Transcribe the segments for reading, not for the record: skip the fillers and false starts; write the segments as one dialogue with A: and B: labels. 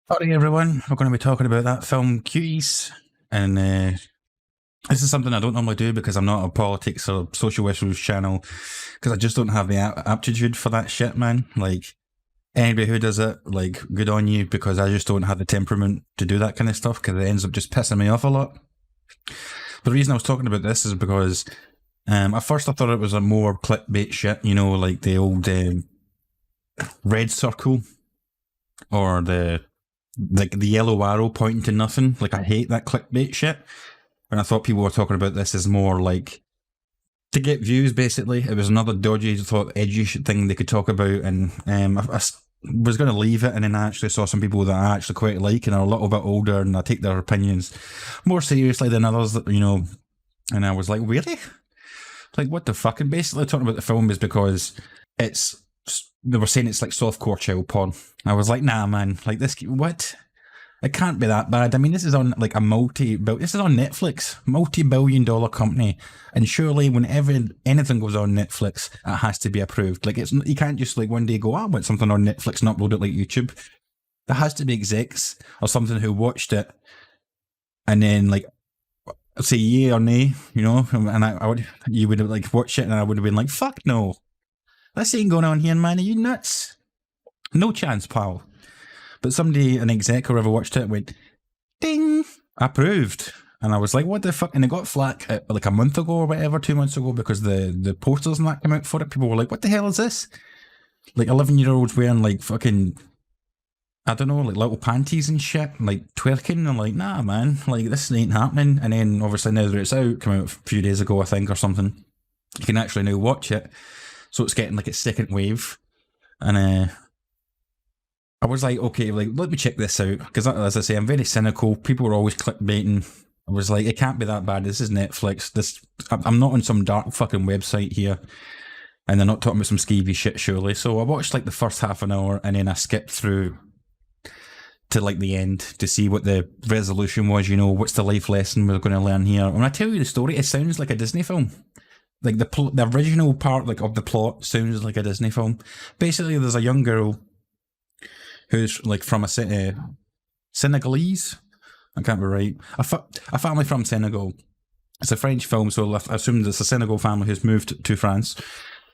A: Howdy everyone, we're going to be talking about that film Cuties, and this is something I don't normally do because I'm not a politics or social issues channel, because I just don't have the aptitude for that shit, man. Like, anybody who does it, like, good on you, because I just don't have the temperament to do that kind of stuff, because it ends up just pissing me off a lot. But the reason I was talking about this is because at first I thought it was a more clickbait shit, you know, like the old red circle, or the yellow arrow pointing to nothing. Like, I hate that clickbait shit. And I thought people were talking about this as more like to get views, basically. It was another dodgy, thought edgy thing they could talk about. And I was going to leave it, and then I actually saw some people that I actually quite like and are a little bit older, and I take their opinions more seriously than others, you know. And I was like, really? Like, what the fuck? And basically talking about the film is because they were saying it's like softcore child porn. I was like, nah, man, like this, what? It can't be that bad. I mean, this is on like this is on Netflix, multi-billion-dollar company, and surely whenever anything goes on Netflix, it has to be approved. Like, you can't just like one day go, I want something on Netflix and upload it like YouTube. There has to be execs or something who watched it, and then like say yay or nay, you know, and you would have like watched it, and I would have been like, fuck no, this ain't going on here, man. Are you nuts? No chance, pal. But somebody, an exec or whoever watched it, went, ding, approved. And I was like, what the fuck? And it got flack like a month ago or whatever, 2 months ago, because the posters and that came out for it. People were like, what the hell is this? Like 11-year-olds wearing like fucking, I don't know, like little panties and shit, like twerking. I'm like, nah, man, like this ain't happening. And then obviously now that it's out, came out a few days ago, I think, or something, you can actually now watch it. So it's getting like its second wave. And I was like, okay, like, let me check this out. Because as I say, I'm very cynical. People were always clickbaiting. I was like, it can't be that bad. This is Netflix. I'm not on some dark fucking website here. And they're not talking about some skeevy shit, surely. So I watched like the first half an hour, and then I skipped through to like the end to see what the resolution was, you know, what's the life lesson we're going to learn here. When I tell you the story, it sounds like a Disney film. Like the original part like of the plot sounds like a Disney film. Basically, there's a young girl who's like from a Senegalese, I can't be right, a family from Senegal. It's a French film, so I assume it's a Senegal family who's moved to France.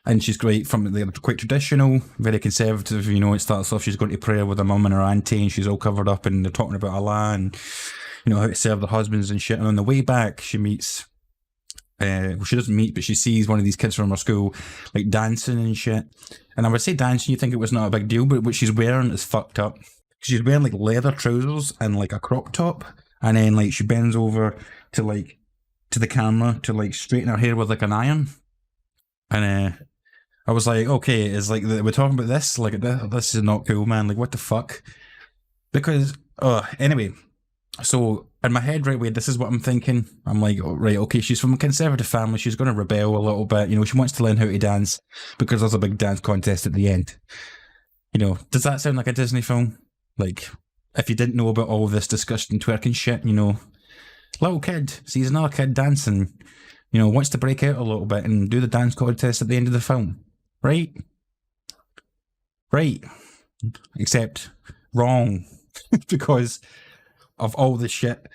A: And she's great, they're quite traditional, very conservative, you know. It starts off, she's going to prayer with her mum and her auntie, and she's all covered up, and they're talking about Allah and, you know, how to serve their husbands and shit. And on the way back, she meets, well, she doesn't meet, but she sees one of these kids from her school, like, dancing and shit. And I would say dancing, you think it was not a big deal, but what she's wearing is fucked up. She's wearing, like, leather trousers and, like, a crop top. And then, like, she bends over to the camera to, like, straighten her hair with, like, an iron. And, I was like, okay, it's like, we're talking about this? Like, this is not cool, man. Like, what the fuck? Because, anyway, so in my head, right away, this is what I'm thinking. I'm like, oh, right, okay, she's from a conservative family. She's going to rebel a little bit. You know, she wants to learn how to dance because there's a big dance contest at the end. You know, does that sound like a Disney film? Like, if you didn't know about all this disgusting twerking shit, you know, little kid sees another kid dancing, you know, wants to break out a little bit and do the dance contest at the end of the film. Right? Right. Except wrong. Because of all the shit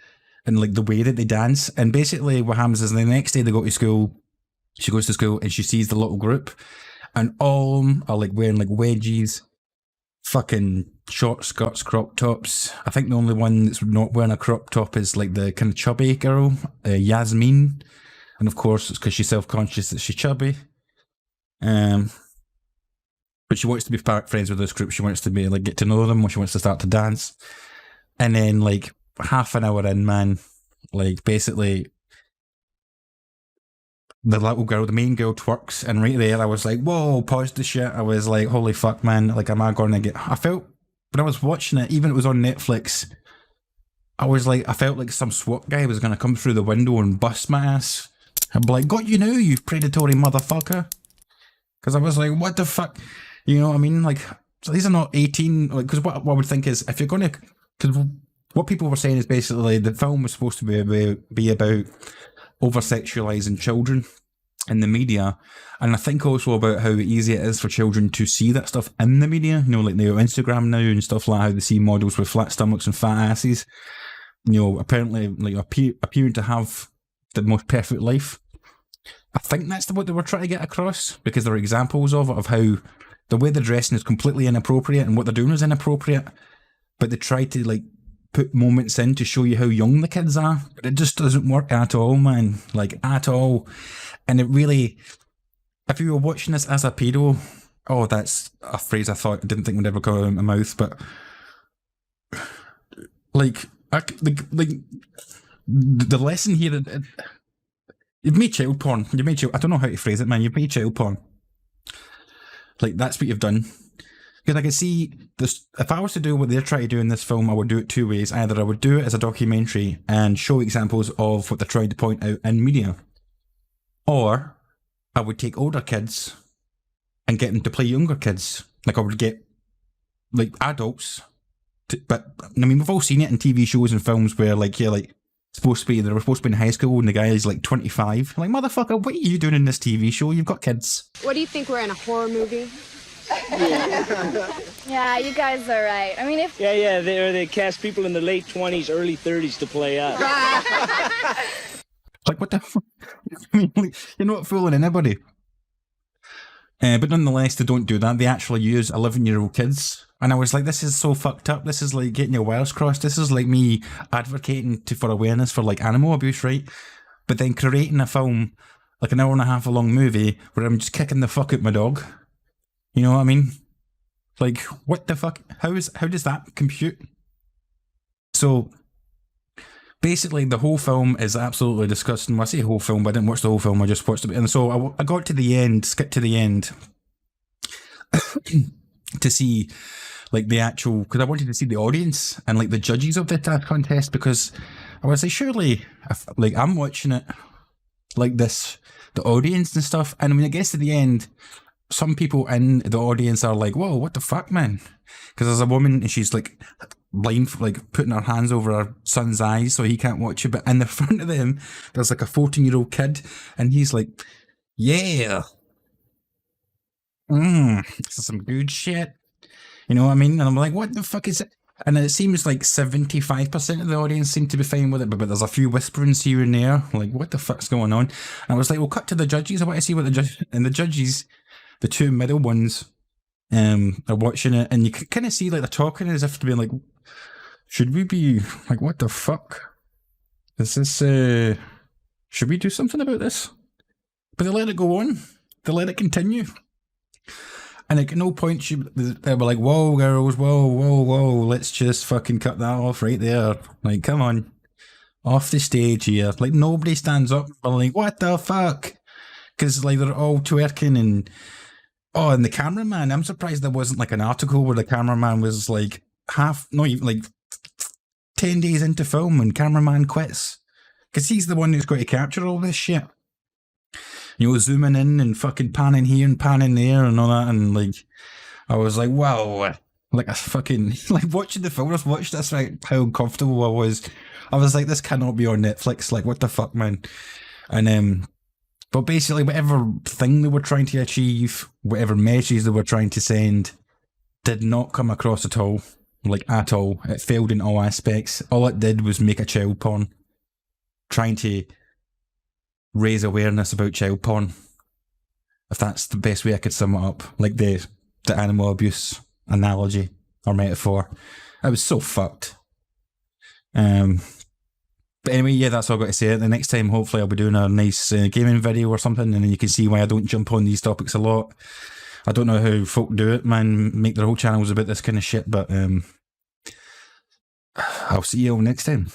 A: and like the way that they dance. And basically what happens is the next day they go to school, she goes to school and she sees the little group, and all of them are like wearing like wedgies, fucking short skirts, crop tops. I think the only one that's not wearing a crop top is like the kind of chubby girl, Yasmin. And of course it's because she's self-conscious that she's chubby. But she wants to be friends with this group. She wants to be like get to know them, or she wants to start to dance. And then like half an hour in, man, like basically the little girl, the main girl, twerks, and right there I was like, whoa, pause the shit. I was like, holy fuck, man, like, am I gonna get, I felt when I was watching it, even if it was on Netflix, I felt like some SWAT guy was gonna come through the window and bust my ass. I'd be like, got you now, you predatory motherfucker. Because I was like, what the fuck? You know what I mean? Like, so these are not 18. Like, because what I would think is, if you're going to, because what people were saying is basically the film was supposed to be about over sexualizing children, in the media. And I think also about how easy it is for children to see that stuff in the media. You know, like they're on Instagram now and stuff like how they see models with flat stomachs and fat asses. You know, apparently like appearing to have the most perfect life. I think that's what they were trying to get across, because there are examples of it, of how the way they're dressing is completely inappropriate and what they're doing is inappropriate. But they try to like put moments in to show you how young the kids are. But it just doesn't work at all, man. Like, at all. And it really, if you were watching this as a pedo, oh, that's a phrase I didn't think would ever come out of my mouth, but like the lesson here, you've made child porn. I don't know how to phrase it, man. You've made child porn. Like, that's what you've done. Because I can see this, if I was to do what they're trying to do in this film, I would do it two ways. Either I would do it as a documentary and show examples of what they're trying to point out in media, or I would take older kids and get them to play younger kids. Like, I would get like adults but I mean, we've all seen it in TV shows and films where like they're supposed to be in high school and the guy is like 25. Like, motherfucker, what are you doing in this TV show? You've got kids.
B: What do you think, we're in a horror movie?
C: Yeah, you guys are right. I mean, if...
D: Yeah, they cast people in the late 20s, early 30s to play us.
A: Like, what the fuck? I mean, like, you're not fooling anybody. But nonetheless, they don't do that. They actually use 11-year-old kids. And I was like, this is so fucked up. This is like getting your wires crossed. This is like me advocating for awareness for like animal abuse, right? But then creating a film, like an hour and a half long movie, where I'm just kicking the fuck out my dog. You know what I mean? Like, what the fuck? How does that compute? So basically, the whole film is absolutely disgusting. Well, I say whole film, but I didn't watch the whole film. I just watched it. And so I got to the end, skipped to the end to see like the actual, because I wanted to see the audience and like the judges of the contest, because I was like, surely, if, like, I'm watching it like this, the audience and stuff. And when it gets to the end, some people in the audience are like, whoa, what the fuck, man? Because there's a woman and she's like blind, like putting her hands over her son's eyes so he can't watch it. But in the front of them, there's like a 14-year-old kid and he's like, yeah, this is some good shit. You know what I mean? And I'm like, what the fuck is it? And it seems like 75% of the audience seem to be fine with it, but there's a few whisperings here and there. Like, what the fuck's going on? And I was like, well, cut to the judges. I want to see what the judge, and the judges, the two middle ones, are watching it, and you can kind of see like they're talking as if to be like, should we be like, what the fuck? Is this, should we do something about this? But they let it go on. They let it continue. And at no point they were like, whoa, girls, whoa, let's just fucking cut that off right there. Like, come on. Off the stage here. Like, nobody stands up and like, what the fuck? Because like they're all twerking and... Oh, and the cameraman, I'm surprised there wasn't like an article where the cameraman was like not even like 10 days into film and cameraman quits. Because he's the one who's got to capture all this shit. You know, zooming in and fucking panning here and panning there and all that. And like, I was like, wow. Like, I fucking, like watching the film, I watched this, like, how uncomfortable I was. I was like, this cannot be on Netflix. Like, what the fuck, man? And, but basically, whatever thing they were trying to achieve, whatever messages they were trying to send, did not come across at all. Like, at all. It failed in all aspects. All it did was make a child porn. Trying to raise awareness about child porn. If that's the best way I could sum it up. Like the animal abuse analogy or metaphor. I was so fucked. But anyway, yeah, that's all I've got to say. The next time, hopefully, I'll be doing a nice gaming video or something, and then you can see why I don't jump on these topics a lot. I don't know how folk do it, man, make their whole channels about this kind of shit, but I'll see you all next time.